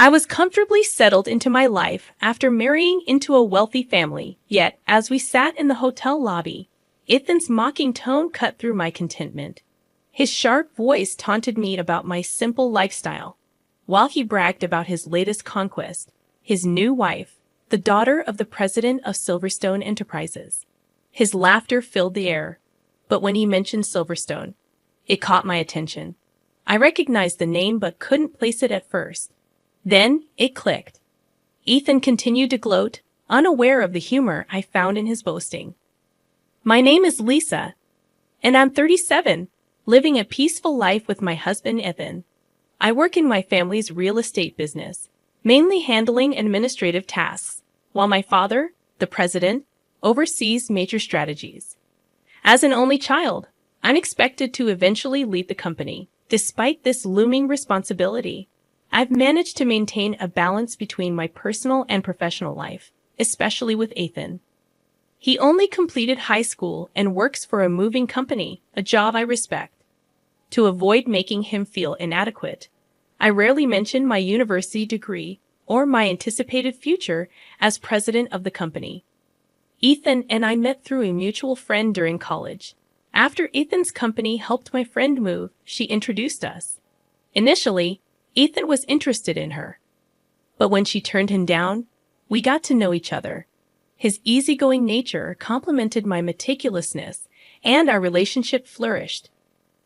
I was comfortably settled into my life after marrying into a wealthy family, yet as we sat in the hotel lobby, Ethan's mocking tone cut through my contentment. His sharp voice taunted me about my simple lifestyle, while he bragged about his latest conquest, his new wife, the daughter of the president of Silverstone Enterprises. His laughter filled the air, but when he mentioned Silverstone, it caught my attention. I recognized the name but couldn't place it at first. Then it clicked. Ethan continued to gloat, unaware of the humor I found in his boasting. My name is Lisa, and I'm 37, living a peaceful life with my husband Ethan. I work in my family's real estate business, mainly handling administrative tasks, while my father, the president, oversees major strategies. As an only child, I'm expected to eventually lead the company. Despite this looming responsibility, I've managed to maintain a balance between my personal and professional life, especially with Ethan. He only completed high school and works for a moving company, a job I respect. To avoid making him feel inadequate, I rarely mention my university degree or my anticipated future as president of the company. Ethan and I met through a mutual friend during college. After Ethan's company helped my friend move, she introduced us. Initially, Ethan was interested in her. But when she turned him down, we got to know each other. His easygoing nature complemented my meticulousness, and our relationship flourished.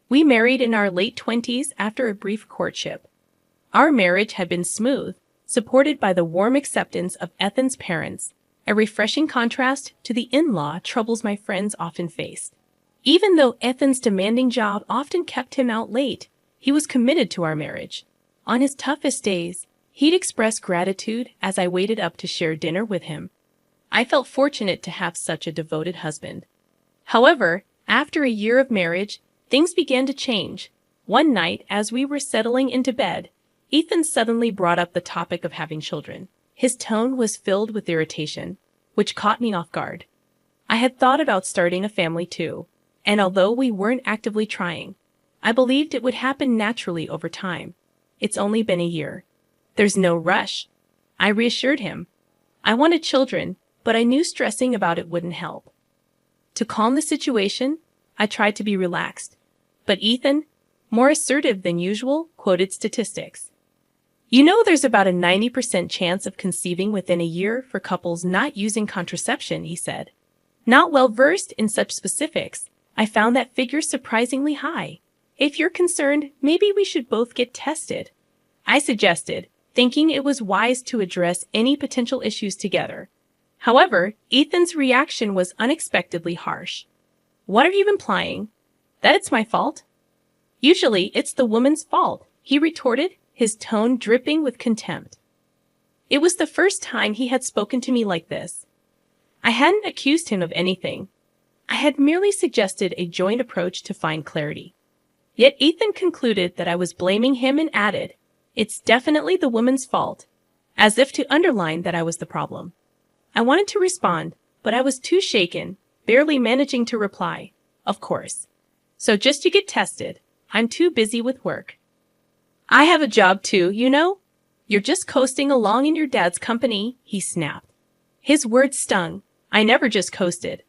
We married in our late 20s after a brief courtship. Our marriage had been smooth, supported by the warm acceptance of Ethan's parents, a refreshing contrast to the in-law troubles my friends often faced. Even though Ethan's demanding job often kept him out late, he was committed to our marriage. On his toughest days, he'd express gratitude as I waited up to share dinner with him. I felt fortunate to have such a devoted husband. However, after a year of marriage, things began to change. One night, as we were settling into bed, Ethan suddenly brought up the topic of having children. His tone was filled with irritation, which caught me off guard. I had thought about starting a family too, and although we weren't actively trying, I believed it would happen naturally over time. It's only been a year. There's no rush. I reassured him. I wanted children, but I knew stressing about it wouldn't help. To calm the situation, I tried to be relaxed. But Ethan, more assertive than usual, quoted statistics. You know, there's about a 90% chance of conceiving within a year for couples not using contraception, he said. Not well versed in such specifics, I found that figure surprisingly high. If you're concerned, maybe we should both get tested, I suggested, thinking it was wise to address any potential issues together. However, Ethan's reaction was unexpectedly harsh. What are you implying? That it's my fault? Usually, it's the woman's fault, he retorted, his tone dripping with contempt. It was the first time he had spoken to me like this. I hadn't accused him of anything. I had merely suggested a joint approach to find clarity. Yet Ethan concluded that I was blaming him and added, "It's definitely the woman's fault," as if to underline that I was the problem. I wanted to respond, but I was too shaken, barely managing to reply, "Of course. So just to get tested, I'm too busy with work. I have a job too, you know? You're just coasting along in your dad's company," he snapped. His words stung. I never just coasted.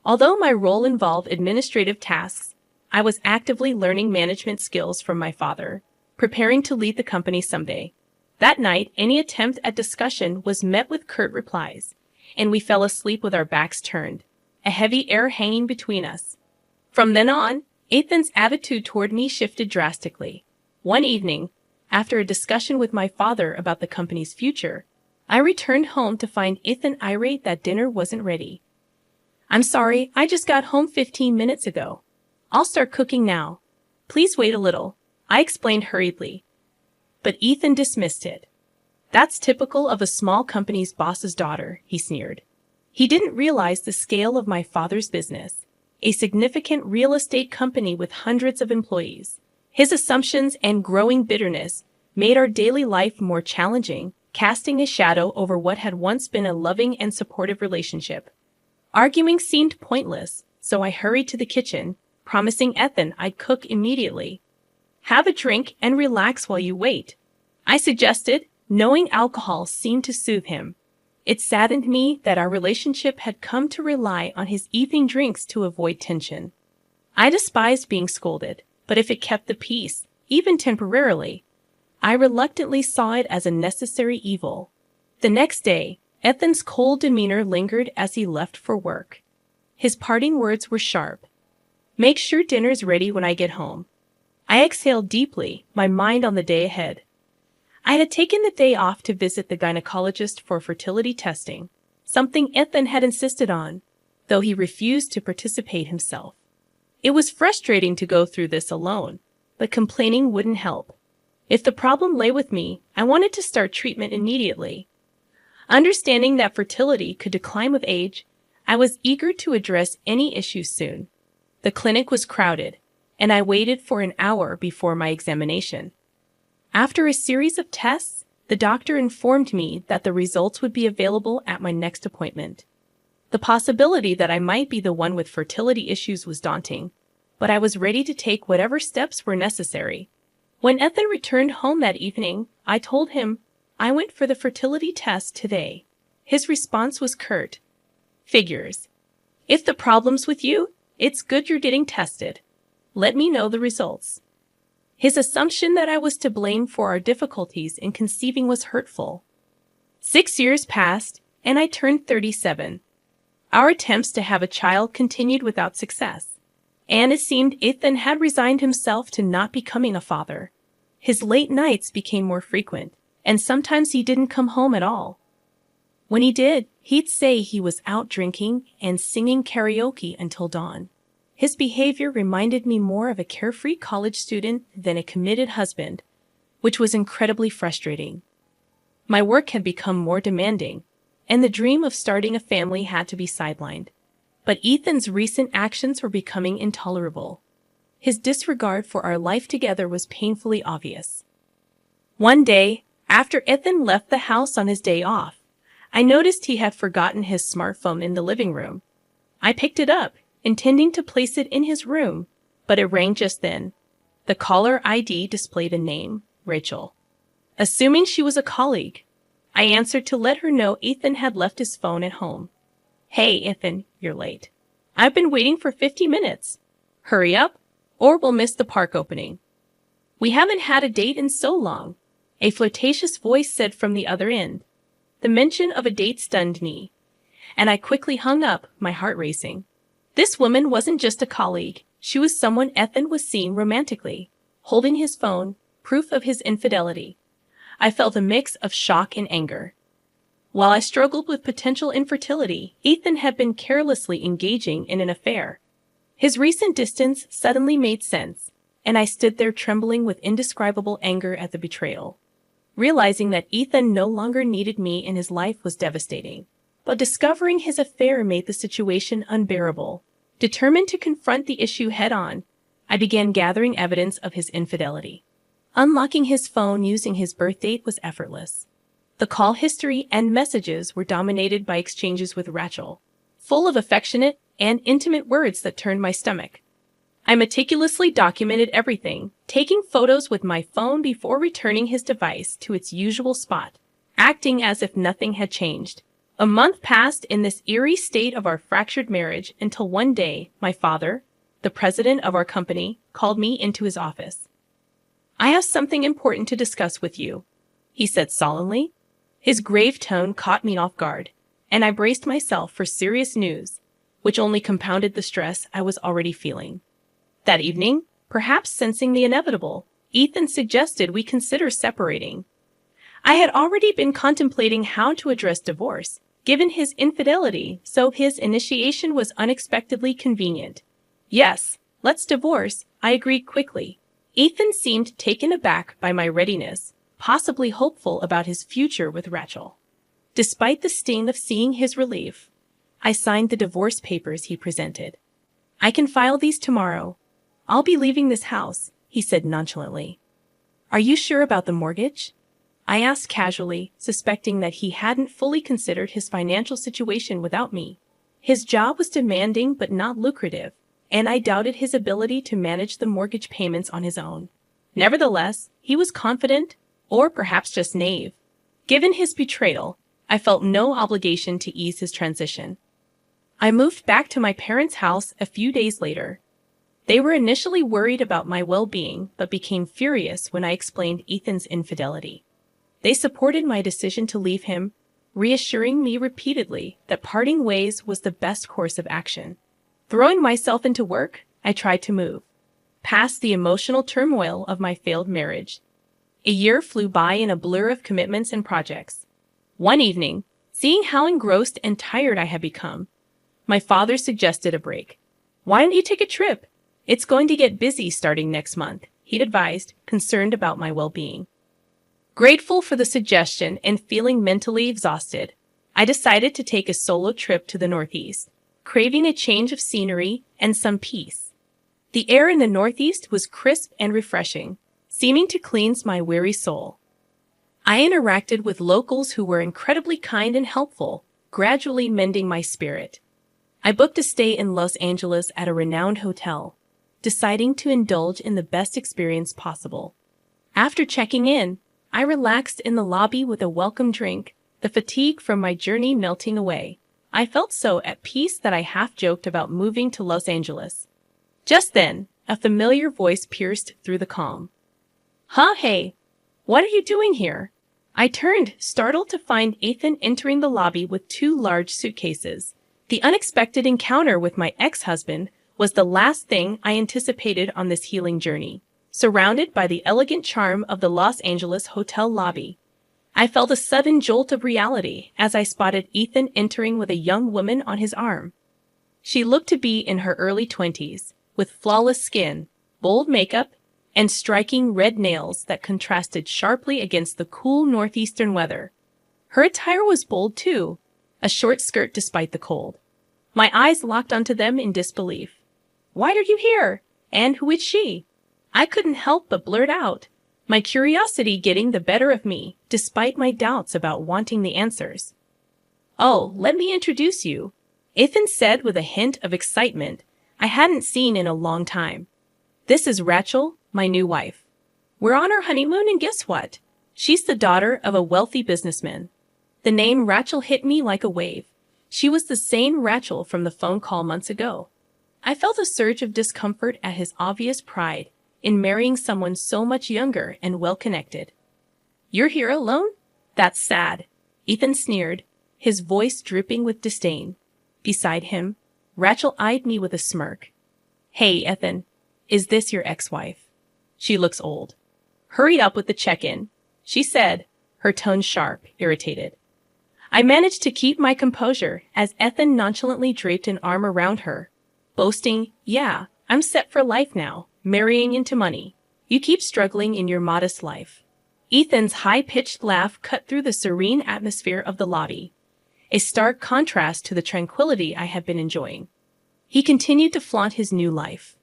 Although my role involved administrative tasks, I was actively learning management skills from my father, preparing to lead the company someday. That night, any attempt at discussion was met with curt replies, and we fell asleep with our backs turned, a heavy air hanging between us. From then on, Ethan's attitude toward me shifted drastically. One evening, after a discussion with my father about the company's future, I returned home to find Ethan irate that dinner wasn't ready. "I'm sorry, I just got home 15 minutes ago. I'll start cooking now. Please wait a little," I explained hurriedly. But Ethan dismissed it. "That's typical of a small company's boss's daughter," he sneered. He didn't realize the scale of my father's business, a significant real estate company with hundreds of employees. His assumptions and growing bitterness made our daily life more challenging, casting a shadow over what had once been a loving and supportive relationship. Arguing seemed pointless, so I hurried to the kitchen, promising Ethan I'd cook immediately. "Have a drink and relax while you wait," I suggested, knowing alcohol seemed to soothe him. It saddened me that our relationship had come to rely on his evening drinks to avoid tension. I despised being scolded, but if it kept the peace, even temporarily, I reluctantly saw it as a necessary evil. The next day, Ethan's cold demeanor lingered as he left for work. His parting words were sharp. "Make sure dinner's ready when I get home." I exhaled deeply, my mind on the day ahead. I had taken the day off to visit the gynecologist for fertility testing, something Ethan had insisted on, though he refused to participate himself. It was frustrating to go through this alone, but complaining wouldn't help. If the problem lay with me, I wanted to start treatment immediately. Understanding that fertility could decline with age, I was eager to address any issues soon. The clinic was crowded, and I waited for an hour before my examination. After a series of tests, the doctor informed me that the results would be available at my next appointment. The possibility that I might be the one with fertility issues was daunting, but I was ready to take whatever steps were necessary. When Ethan returned home that evening, I told him I went for the fertility test today. His response was curt. "Figures. If the problem's with you, it's good you're getting tested. Let me know the results." His assumption that I was to blame for our difficulties in conceiving was hurtful. 6 years passed, and I turned 37. Our attempts to have a child continued without success, and it seemed Ethan had resigned himself to not becoming a father. His late nights became more frequent, and sometimes he didn't come home at all. When he did, he'd say he was out drinking and singing karaoke until dawn. His behavior reminded me more of a carefree college student than a committed husband, which was incredibly frustrating. My work had become more demanding, and the dream of starting a family had to be sidelined. But Ethan's recent actions were becoming intolerable. His disregard for our life together was painfully obvious. One day, after Ethan left the house on his day off, I noticed he had forgotten his smartphone in the living room. I picked it up, intending to place it in his room, but it rang just then. The caller ID displayed a name, Rachel. Assuming she was a colleague, I answered to let her know Ethan had left his phone at home. "Hey, Ethan, you're late. I've been waiting for 50 minutes. Hurry up, or we'll miss the park opening." "We haven't had a date in so long," a flirtatious voice said from the other end. The mention of a date stunned me, and I quickly hung up, my heart racing. This woman wasn't just a colleague. She was someone Ethan was seeing romantically, holding his phone, proof of his infidelity. I felt a mix of shock and anger. While I struggled with potential infertility, Ethan had been carelessly engaging in an affair. His recent distance suddenly made sense, and I stood there trembling with indescribable anger at the betrayal. Realizing that Ethan no longer needed me in his life was devastating. But discovering his affair made the situation unbearable. Determined to confront the issue head-on, I began gathering evidence of his infidelity. Unlocking his phone using his birth date was effortless. The call history and messages were dominated by exchanges with Rachel, full of affectionate and intimate words that turned my stomach. I meticulously documented everything, taking photos with my phone before returning his device to its usual spot, acting as if nothing had changed. A month passed in this eerie state of our fractured marriage until one day my father, the president of our company, called me into his office. "I have something important to discuss with you," he said solemnly. His grave tone caught me off guard, and I braced myself for serious news, which only compounded the stress I was already feeling. That evening, perhaps sensing the inevitable, Ethan suggested we consider separating. I had already been contemplating how to address divorce, given his infidelity, so his initiation was unexpectedly convenient. "Yes, let's divorce," I agreed quickly. Ethan seemed taken aback by my readiness, possibly hopeful about his future with Rachel. Despite the sting of seeing his relief, I signed the divorce papers he presented. "I can file these tomorrow. I'll be leaving this house," he said nonchalantly. "Are you sure about the mortgage?" I asked casually, suspecting that he hadn't fully considered his financial situation without me. His job was demanding but not lucrative, and I doubted his ability to manage the mortgage payments on his own. Nevertheless, he was confident, or perhaps just naive. Given his betrayal, I felt no obligation to ease his transition. I moved back to my parents' house a few days later. They were initially worried about my well-being, but became furious when I explained Ethan's infidelity. They supported my decision to leave him, reassuring me repeatedly that parting ways was the best course of action. Throwing myself into work, I tried to move past the emotional turmoil of my failed marriage. A year flew by in a blur of commitments and projects. One evening, seeing how engrossed and tired I had become, my father suggested a break. "Why don't you take a trip? It's going to get busy starting next month," he advised, concerned about my well-being. Grateful for the suggestion and feeling mentally exhausted, I decided to take a solo trip to the Northeast, craving a change of scenery and some peace. The air in the Northeast was crisp and refreshing, seeming to cleanse my weary soul. I interacted with locals who were incredibly kind and helpful, gradually mending my spirit. I booked a stay in Los Angeles at a renowned hotel, deciding to indulge in the best experience possible. After checking in, I relaxed in the lobby with a welcome drink, the fatigue from my journey melting away. I felt so at peace that I half-joked about moving to Los Angeles. Just then, a familiar voice pierced through the calm. Hey, what are you doing here?" I turned, startled to find Ethan entering the lobby with 2 large suitcases. The unexpected encounter with my ex-husband was the last thing I anticipated on this healing journey. Surrounded by the elegant charm of the Los Angeles hotel lobby, I felt a sudden jolt of reality as I spotted Ethan entering with a young woman on his arm. She looked to be in her early 20s, with flawless skin, bold makeup, and striking red nails that contrasted sharply against the cool northeastern weather. Her attire was bold too, a short skirt despite the cold. My eyes locked onto them in disbelief. "Why are you here? And who is she?" I couldn't help but blurt out, my curiosity getting the better of me, despite my doubts about wanting the answers. "Oh, let me introduce you," Ethan said with a hint of excitement I hadn't seen in a long time. "This is Rachel, my new wife. We're on our honeymoon, and guess what? She's the daughter of a wealthy businessman." The name Rachel hit me like a wave. She was the same Rachel from the phone call months ago. I felt a surge of discomfort at his obvious pride in marrying someone so much younger and well-connected. "You're here alone? That's sad," Ethan sneered, his voice dripping with disdain. Beside him, Rachel eyed me with a smirk. "Hey, Ethan, is this your ex-wife? She looks old. Hurry up with the check-in," she said, her tone sharp, irritated. I managed to keep my composure as Ethan nonchalantly draped an arm around her, boasting, "Yeah, I'm set for life now, marrying into money. You keep struggling in your modest life." Ethan's high-pitched laugh cut through the serene atmosphere of the lobby, a stark contrast to the tranquility I had been enjoying. He continued to flaunt his new life.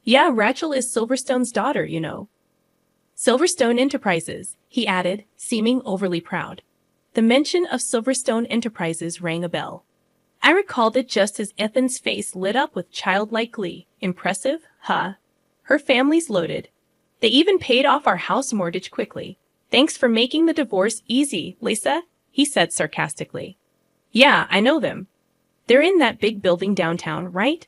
"Yeah, Rachel is Silverstone's daughter, you know." "Silverstone Enterprises," he added, seeming overly proud. The mention of Silverstone Enterprises rang a bell. I recalled it just as Ethan's face lit up with childlike glee. "Impressive, huh? Her family's loaded. They even paid off our house mortgage quickly. Thanks for making the divorce easy, Lisa," he said sarcastically. "Yeah, I know them. They're in that big building downtown, right?"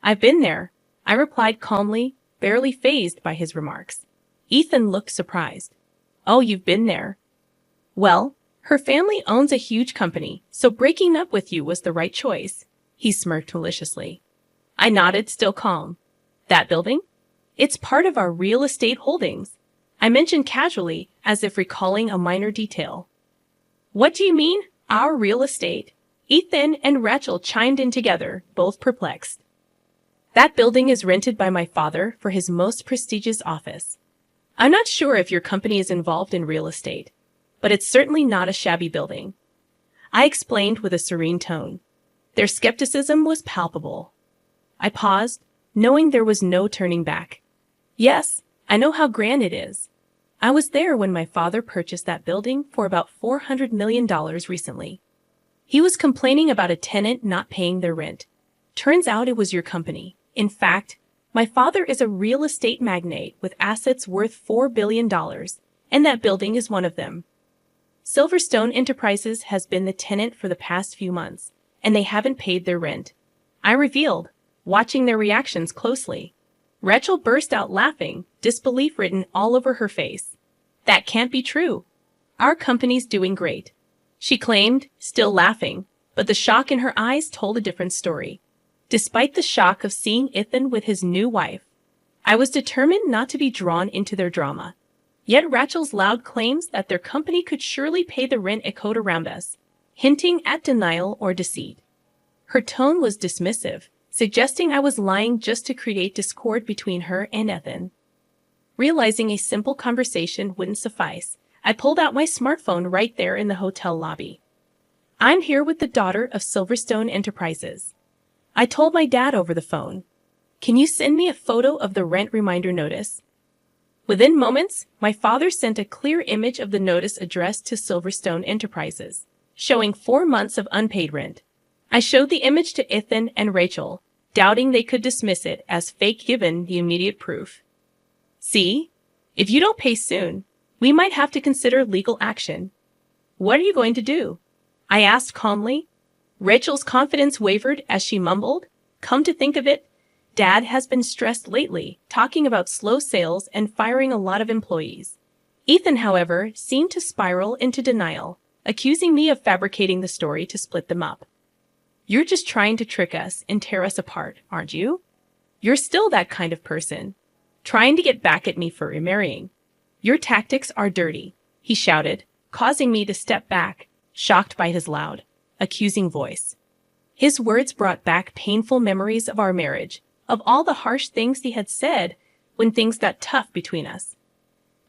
"I've been there," I replied calmly, barely fazed by his remarks. Ethan looked surprised. "Oh, you've been there? Well, her family owns a huge company, so breaking up with you was the right choice," he smirked maliciously. I nodded, still calm. "That building? It's part of our real estate holdings," I mentioned casually, as if recalling a minor detail. "What do you mean, our real estate?" Ethan and Rachel chimed in together, both perplexed. "That building is rented by my father for his most prestigious office. I'm not sure if your company is involved in real estate, but it's certainly not a shabby building," I explained with a serene tone. Their skepticism was palpable. I paused, knowing there was no turning back. "Yes, I know how grand it is. I was there when my father purchased that building for about $400 million recently. He was complaining about a tenant not paying their rent. Turns out it was your company. In fact, my father is a real estate magnate with assets worth $4 billion, and that building is one of them." Silverstone Enterprises has been the tenant for the past few months, and they haven't paid their rent. I revealed, watching their reactions closely. Rachel burst out laughing, disbelief written all over her face. That can't be true. Our company's doing great, she claimed, still laughing, but the shock in her eyes told a different story. Despite the shock of seeing Ethan with his new wife, I was determined not to be drawn into their drama. Yet Rachel's loud claims that their company could surely pay the rent echoed around us, hinting at denial or deceit. Her tone was dismissive, suggesting I was lying just to create discord between her and Ethan. Realizing a simple conversation wouldn't suffice, I pulled out my smartphone right there in the hotel lobby. I'm here with the daughter of Silverstone Enterprises. I told my dad over the phone. Can you send me a photo of the rent reminder notice? Within moments, my father sent a clear image of the notice addressed to Silverstone Enterprises, showing 4 months of unpaid rent. I showed the image to Ethan and Rachel, doubting they could dismiss it as fake given the immediate proof. See? If you don't pay soon, we might have to consider legal action. What are you going to do? I asked calmly. Rachel's confidence wavered as she mumbled, Come to think of it, Dad has been stressed lately, talking about slow sales and firing a lot of employees. Ethan, however, seemed to spiral into denial, accusing me of fabricating the story to split them up. You're just trying to trick us and tear us apart, aren't you? You're still that kind of person, trying to get back at me for remarrying. Your tactics are dirty, he shouted, causing me to step back, shocked by his loud, accusing voice. His words brought back painful memories of our marriage, of all the harsh things he had said when things got tough between us.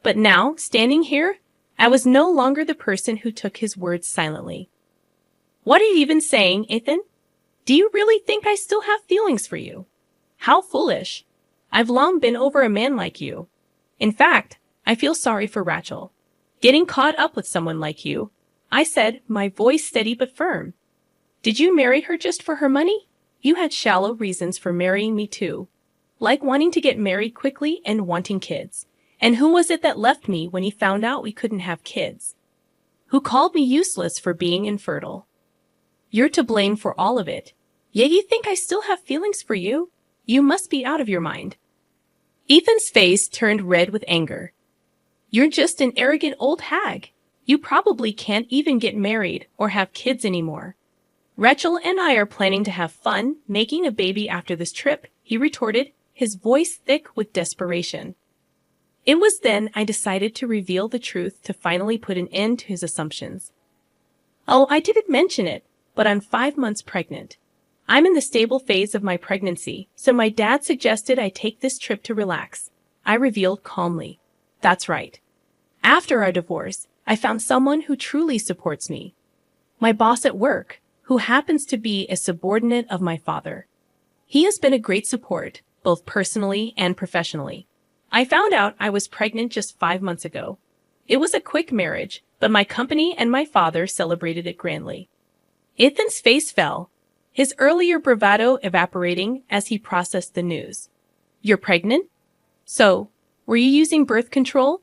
But now, standing here, I was no longer the person who took his words silently. What are you even saying, Ethan? Do you really think I still have feelings for you? How foolish. I've long been over a man like you. In fact, I feel sorry for Rachel. Getting caught up with someone like you, I said, my voice steady but firm. Did you marry her just for her money? You had shallow reasons for marrying me too, like wanting to get married quickly and wanting kids. And who was it that left me when he found out we couldn't have kids? Who called me useless for being infertile? You're to blame for all of it. Yet you think I still have feelings for you? You must be out of your mind. Ethan's face turned red with anger. You're just an arrogant old hag. You probably can't even get married or have kids anymore. Rachel and I are planning to have fun making a baby after this trip, he retorted, his voice thick with desperation. It was then I decided to reveal the truth to finally put an end to his assumptions. Oh, I didn't mention it, but I'm 5 months pregnant. I'm in the stable phase of my pregnancy, so my dad suggested I take this trip to relax. I revealed calmly. That's right. After our divorce, I found someone who truly supports me. My boss at work, who happens to be a subordinate of my father. He has been a great support, both personally and professionally. I found out I was pregnant just 5 months ago. It was a quick marriage, but my company and my father celebrated it grandly. Ethan's face fell, his earlier bravado evaporating as he processed the news. You're pregnant? So, were you using birth control?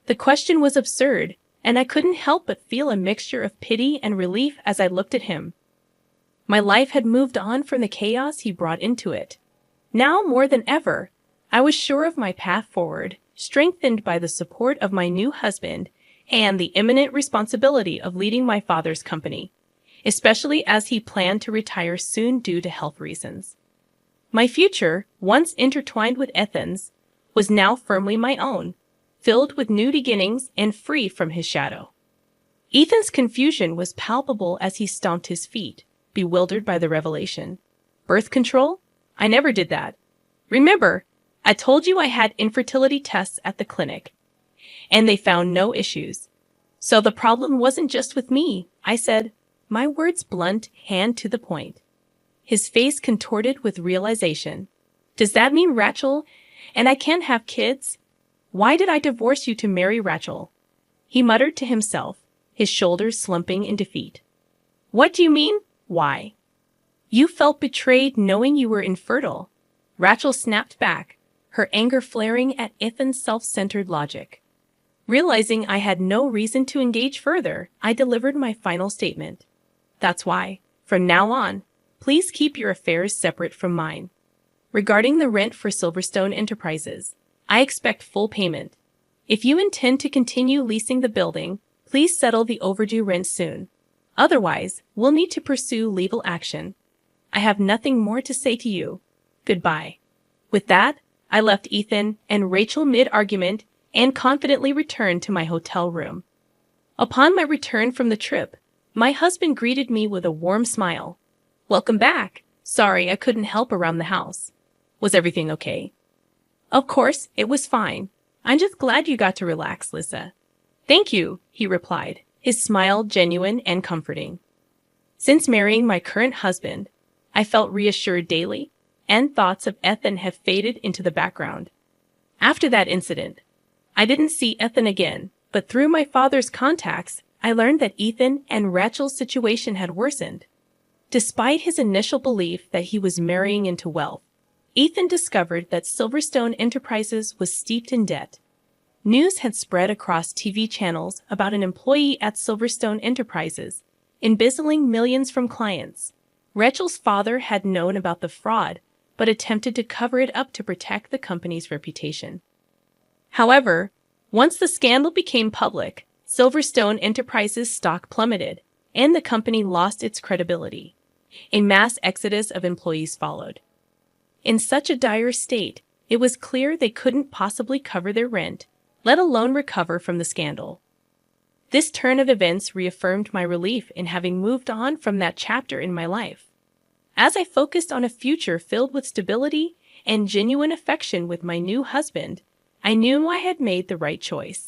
The question was absurd, and I couldn't help but feel a mixture of pity and relief as I looked at him. My life had moved on from the chaos he brought into it. Now more than ever, I was sure of my path forward, strengthened by the support of my new husband and the imminent responsibility of leading my father's company, especially as he planned to retire soon due to health reasons. My future, once intertwined with Ethan's, was now firmly my own, filled with new beginnings and free from his shadow. Ethan's confusion was palpable as he stomped his feet, bewildered by the revelation. Birth control? I never did that. Remember, I told you I had infertility tests at the clinic, and they found no issues. So the problem wasn't just with me, I said, my words blunt and to the point. His face contorted with realization. Does that mean Rachel and I can't have kids? Why did I divorce you to marry Rachel? He muttered to himself, his shoulders slumping in defeat. What do you mean? Why? You felt betrayed knowing you were infertile. Rachel snapped back, her anger flaring at Ethan's self-centered logic. Realizing I had no reason to engage further, I delivered my final statement. That's why, from now on, please keep your affairs separate from mine. Regarding the rent for Silverstone Enterprises, I expect full payment. If you intend to continue leasing the building, please settle the overdue rent soon. Otherwise, we'll need to pursue legal action. I have nothing more to say to you. Goodbye. With that, I left Ethan and Rachel mid-argument and confidently returned to my hotel room. Upon my return from the trip, my husband greeted me with a warm smile. Welcome back. Sorry I couldn't help around the house. Was everything okay? Of course, it was fine. I'm just glad you got to relax, Lisa. Thank you, he replied, his smile genuine and comforting. Since marrying my current husband, I felt reassured daily, and thoughts of Ethan have faded into the background. After that incident, I didn't see Ethan again, but through my father's contacts, I learned that Ethan and Rachel's situation had worsened. Despite his initial belief that he was marrying into wealth, Ethan discovered that Silverstone Enterprises was steeped in debt. News had spread across TV channels about an employee at Silverstone Enterprises embezzling millions from clients. Rachel's father had known about the fraud, but attempted to cover it up to protect the company's reputation. However, once the scandal became public, Silverstone Enterprises' stock plummeted, and the company lost its credibility. A mass exodus of employees followed. In such a dire state, it was clear they couldn't possibly cover their rent, let alone recover from the scandal. This turn of events reaffirmed my relief in having moved on from that chapter in my life. As I focused on a future filled with stability and genuine affection with my new husband, I knew I had made the right choice.